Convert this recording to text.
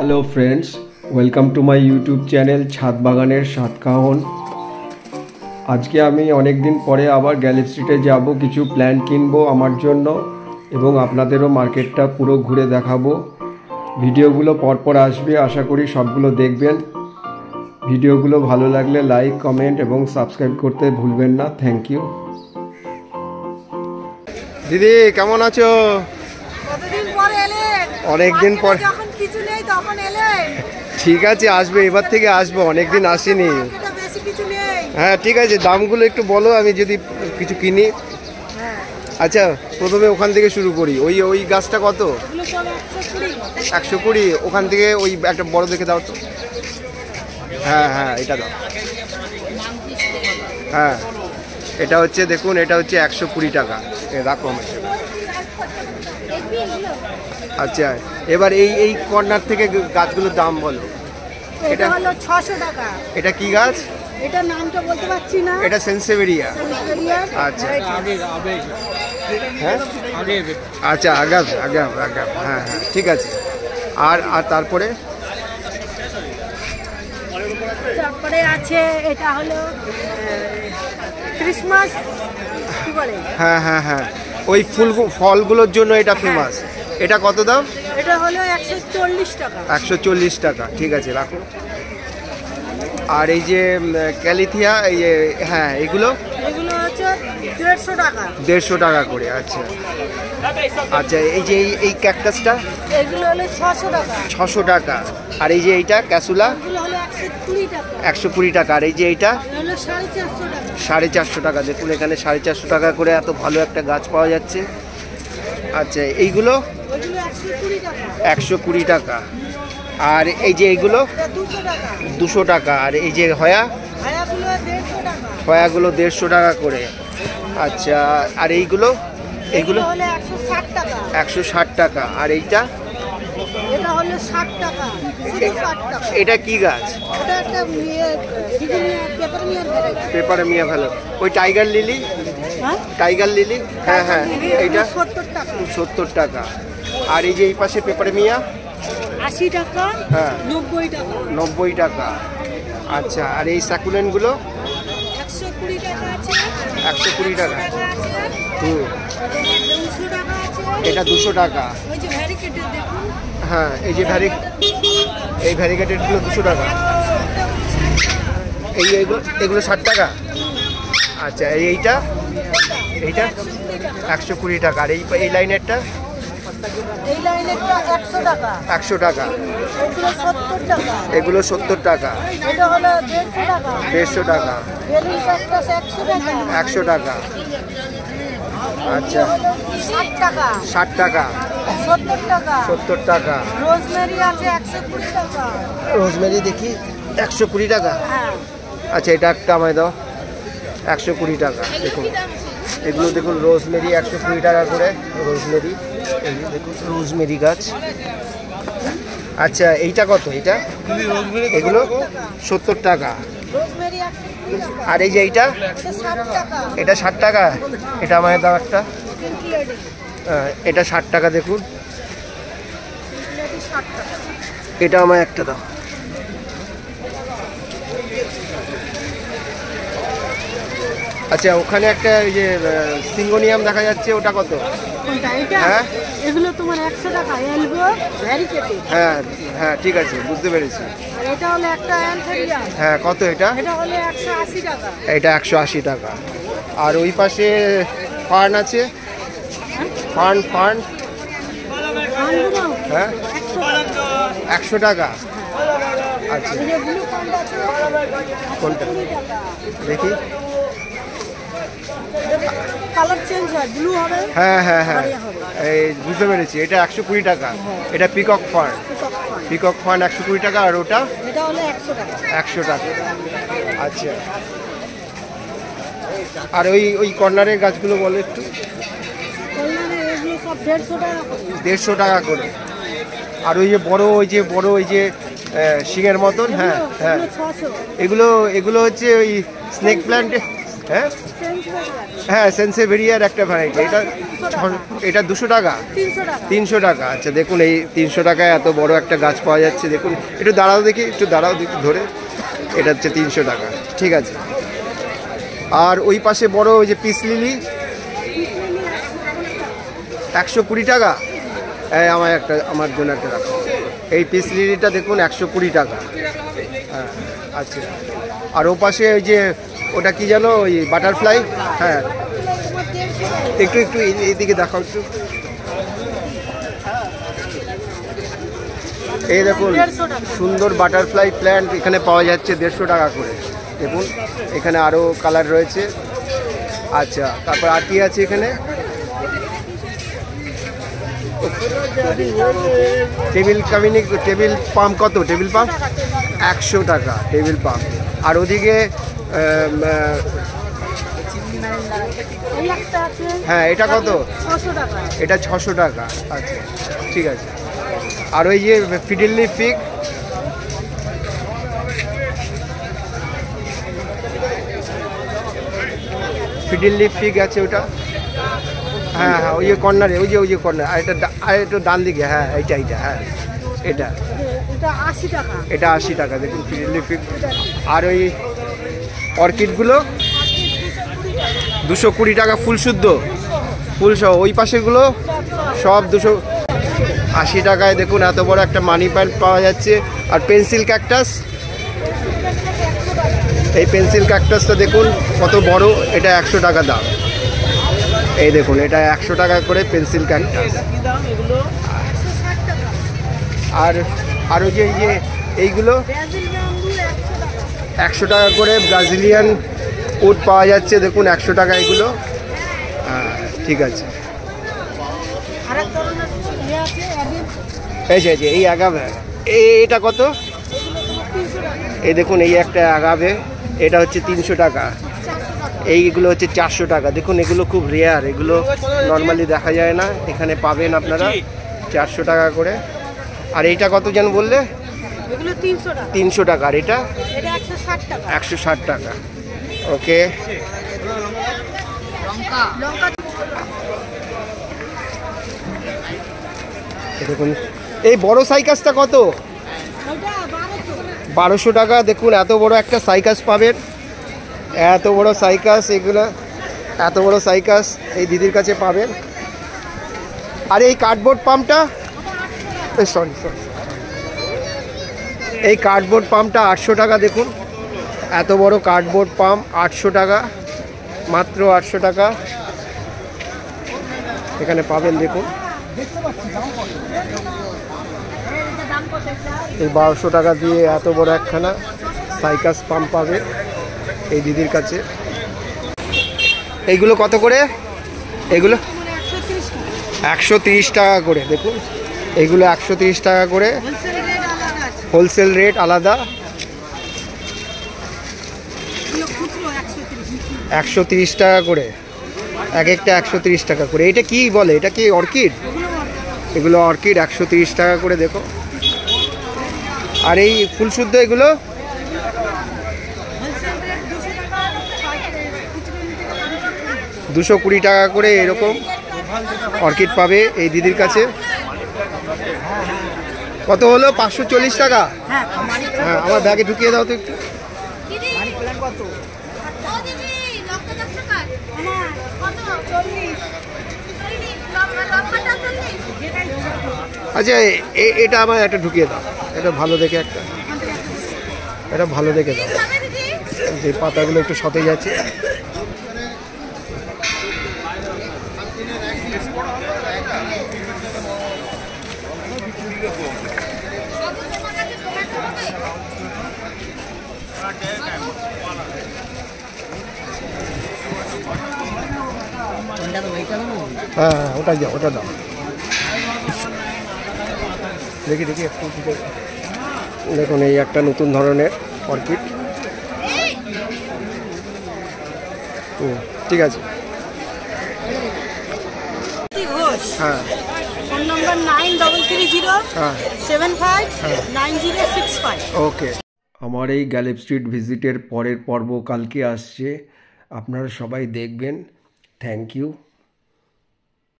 Hello friends, welcome to my YouTube channel ছাদ বাগানের সাতকাহন। আজকে আমি অনেক দিন পরে আবার গ্যালি স্ট্রিটে যাব, কিছু প্ল্যান্ট কিনবো আমার জন্য এবং আপনাদেরও মার্কেটটা পুরো ঘুরে দেখাবো। ভিডিওগুলো পরপর আসবে, আশা করি সবগুলো দেখবেন। ভিডিওগুলো ভালো লাগলে লাইক, কমেন্ট এবং সাবস্ক্রাইব করতে ভুলবেন না। Thank you. দিদি কেমন আছো? অনেক দিন পর। ঠিক আছে, আসবে, এবার থেকে আসবো, অনেকদিন আসিনি। হ্যাঁ ঠিক আছে, দামগুলো একটু বলো, আমি যদি কিছু কিনি। আচ্ছা, প্রথমে ওখান থেকে শুরু করি। ওই গাছটা কত? 120। ওখান থেকে ওই একটা বড় দেখে দাও তো। হ্যাঁ এটা দাও। হ্যাঁ এটা হচ্ছে, দেখুন, এটা হচ্ছে 120 টাকা। রাখো আমার। আচ্ছা, এবার এই কর্নার থেকে গাছগুলোর দাম বলো। এটা হলো 600 টাকা। এটা কি গাছ? এটা নামটা বলতে পারছি না। এটা সেন্সেভেরিয়া। আচ্ছা হ্যাঁ, আচ্ছা আগাম। হ্যাঁ ঠিক আছে। আর তারপরে আছে এটা হলো ক্রিসমাস কি বলে। হ্যাঁ ওই ফলগুলোর জন্য এটা ফেমাস। এটা কত দাম? এটা হলো 140 টাকা। 140 টাকা, ঠিক আছে, রাখো। আর এই যে ক্যালিথিয়া, এই যে, হ্যাঁ এগুলো হচ্ছে 150 টাকা। 150 টাকা করে। আচ্ছা এই যে এই ক্যাকটাসটা, এগুলো হলো 600 টাকা। 600 টাকা। আর এই যে এইটা ক্যাসুলা, এগুলো হলো 120 টাকা। 120 টাকা। আর এই যে এইটা হলো 450 টাকা। 450 টাকা। দেখুন এখানে 450 টাকা করে এত ভালো একটা গাছ পাওয়া যাচ্ছে। আচ্ছা এইগুলো 120 টাকা। আর এই যে এইগুলো 200 টাকা। আর এই যে হয়াগুলো 150 টাকা করে। আচ্ছা, আর এইগুলো 160 টাকা। আর এইটা হলো 60 টাকা। এটা কি গাছ? পেপারে মিয়া ভালো। ওই টাইগার লিলি। হ্যাঁ এইটা 70 টাকা। আর এই যে এই পাশে পেপারে মিয়া 80 টাকা। হ্যাঁ 90 টাকা। আচ্ছা, আর এই স্যাকুলেন্টগুলো 120 টাকা আছে। 120 টাকা। 200 টাকা আছে। এটা 200 টাকা। ওই যে ভ্যারিকেটেড দেখুন। হ্যাঁ এই যে ভ্যারিকেটেডগুলো 200 টাকা। এগুলো 60 টাকা। আচ্ছা এইটা 120 টাকা। আর এই লাইনেরটা 100 টাকা। 100 টাকা। এগুলো 70 টাকা। এটা হলো 150 টাকা। 150 টাকা। বেলুন ক্যাকটাস 100 টাকা। 100 টাকা। আচ্ছা 60 টাকা। 60 টাকা। 70 টাকা। 70 টাকা। রোজমেরি আছে 120 টাকা। রোজমেরি দেখি 120 টাকা। হ্যাঁ। আচ্ছা এটা একটা আমায় দাও। 120 টাকা। দেখুন এগুলো, দেখুন রোজমেরি 120 টাকা করে। রোজমেরি, এই দেখুন রোজমেরি গাছ। আচ্ছা এইটা কত? এগুলো 70 টাকা। রোজমেরি 120 টাকা। আর এই যে এইটা 60 টাকা। এটা 60 টাকা। এটা আমায় দাও একটা। এটা 60 টাকা। দেখুন 60 টাকা। এটা আমায় একটা দাও। আচ্ছা ওখানে একটা এই যে সিঙ্গোনিয়াম দেখা যাচ্ছে, ওটা কত? কোনটা এটা? হ্যাঁ এগুলো তোমার 100 টাকা। Elbow variegated. হ্যাঁ ঠিক আছে, বুঝতে পেরেছি। আর এটা হলো একটা অ্যান্থেরিয়াম। হ্যাঁ কত এটা? এটা হলো 180 টাকা। এটা 180 টাকা। আর ওই পাশে ফার্ন আছে। ফার্ন হ্যাঁ 100 টাকা। আচ্ছা কোনটা দেখি। কালার চেঞ্জ হয়, ব্লু হবে। হ্যাঁ এই বুঝতে পেরেছি। এটা 120 টাকা। এটা পিকক ফার্ন 120 টাকা। আর ওটা এটা হলো 100 টাকা। 100 টাকা। আচ্ছা, আর ওই কর্নারের গাছগুলো বলো একটু। এগুলো সব 150 টাকা করে। 150 টাকা করে। আর ওই যে বড় শিঙের মতন, হ্যাঁ এগুলো 600। এগুলো হচ্ছে ওই স্নেক প্ল্যান্ট। হ্যাঁ হ্যাঁ সেন্সেভেরিয়ার একটা ভ্যারাইটি, এটা 200 টাকা, 300 টাকা। আচ্ছা দেখুন এই 300 টাকায় এত বড় একটা গাছ পাওয়া যাচ্ছে। দেখুন একটু দাঁড়াও দেখি, ধরে, এটা হচ্ছে 300 টাকা। ঠিক আছে। আর ওই পাশে বড় ওই যে পিস লিলি 120 টাকা। আমার জন্য একটা রাখো। এই পিস লিলিটা দেখুন 120 টাকা। হ্যাঁ আচ্ছা। আর ও পাশে ওই যে ওটা কি জানো, ওই বাটারফ্লাই, হ্যাঁ একটু এইদিকে দেখাও একটু। এই দেখুন সুন্দর বাটারফ্লাই প্ল্যান্ট এখানে পাওয়া যাচ্ছে 150 টাকা করে। দেখুন এখানে আরও কালার রয়েছে। আচ্ছা তারপর আর কি আছে এখানে? টেবিল পাম্প কত? টেবিল পাম্প 100 টাকা টেবিল পাম্প। আর ওদিকে হ্যাঁ এটা কত? এটা 600 টাকা। আচ্ছা ঠিক আছে। আর ওই যে ফিডেলি ফিগ আছে ওটা, হ্যাঁ হ্যাঁ ওই যে কর্নারে, ওই যে কর্নার। আর একটু ডান দিকে, হ্যাঁ এইটা হ্যাঁ এটা 80 টাকা। দেখুন ফিডেলি ফিগ। আর ওই অর্কিডগুলো 220 টাকা ফুল শুদ্ধ, ফুল সহ। ওই পাশেগুলো সব 280 টাকায়। দেখুন এত বড় একটা মানি প্ল্যান্ট পাওয়া যাচ্ছে। আর পেন্সিল ক্যাকটাস, এই পেন্সিল ক্যাকটাসটা দেখুন কত বড়, এটা 100 টাকা দাম। এই দেখুন এটা 100 টাকা করে পেন্সিল ক্যাকটাস। আর ওই যে এইগুলো 100 টাকা করে ব্রাজিলিয়ান উড পাওয়া যাচ্ছে। দেখুন 100 টাকা এগুলো। হ্যাঁ ঠিক আছে। এই আগাবে, এটা কত? এই দেখুন এই একটা আগাবে, এটা হচ্ছে 300 টাকা। এইগুলো হচ্ছে 400 টাকা। দেখুন এগুলো খুব রেয়ার, এগুলো নর্মালি দেখা যায় না, এখানে পাবেন আপনারা 400 টাকা করে। আর এইটা কত যেন বললে? 300 টাকা। আর এটা 160 টাকা। ওকে। দেখুন এই বড় সাইকাসটা কত? 1200 টাকা। দেখুন এত বড় একটা সাইকাস পাবেন, এত বড় সাইকাস, এগুলো এত বড় সাইকাস এই দিদির কাছে পাবেন। আর এই কার্ডবোর্ড পাম্পটা, সরি এই কার্ডবোর্ড পাম্পটা 800 টাকা। দেখুন এত বড় কার্ডবোর্ড পাম্প 800 টাকা, মাত্র 800 টাকা এখানে পাবেন। দেখুন এই 1200 টাকা দিয়ে এত বড় একখানা সাইকাস পাম্প পাবে এই দিদির কাছে। এইগুলো কত করে? এগুলো 130 টাকা করে। দেখুন এইগুলো 130 টাকা করে, হোলসেল রেট আলাদা। 130 টাকা করে, এক একটা 130 টাকা করে। এটা কি বলে? এটা কি অর্কিড? এগুলো অর্কিড 130 টাকা করে। দেখো আর এই ফুল শুদ্ধ এগুলো 220 টাকা করে। এরকম অর্কিড পাবে এই দিদির কাছে। কত হলো? 540 টাকা। হ্যাঁ আমার ব্যাগে ঢুকিয়ে দাও তো একটু। আচ্ছা এটা আমার একটা ঢুকিয়ে দাও, এটা ভালো দেখে একটা, এটা ভালো দেখে দাও, যে পাতাগুলো একটু সতেজ আছে। হ্যাঁ ওটা দাও, ওটা দাও। দেখি একটু দেখুন এই একটা নতুন ধরনের অর্কিড। ঠিক আছে। হ্যাঁ ফোন নাম্বার 9330759065। ওকে। আমার এই গ্যালেপ স্ট্রিট ভিজিটের পরের পর্ব কালকে আসছে। আপনারা সবাই দেখবেন। Thank you.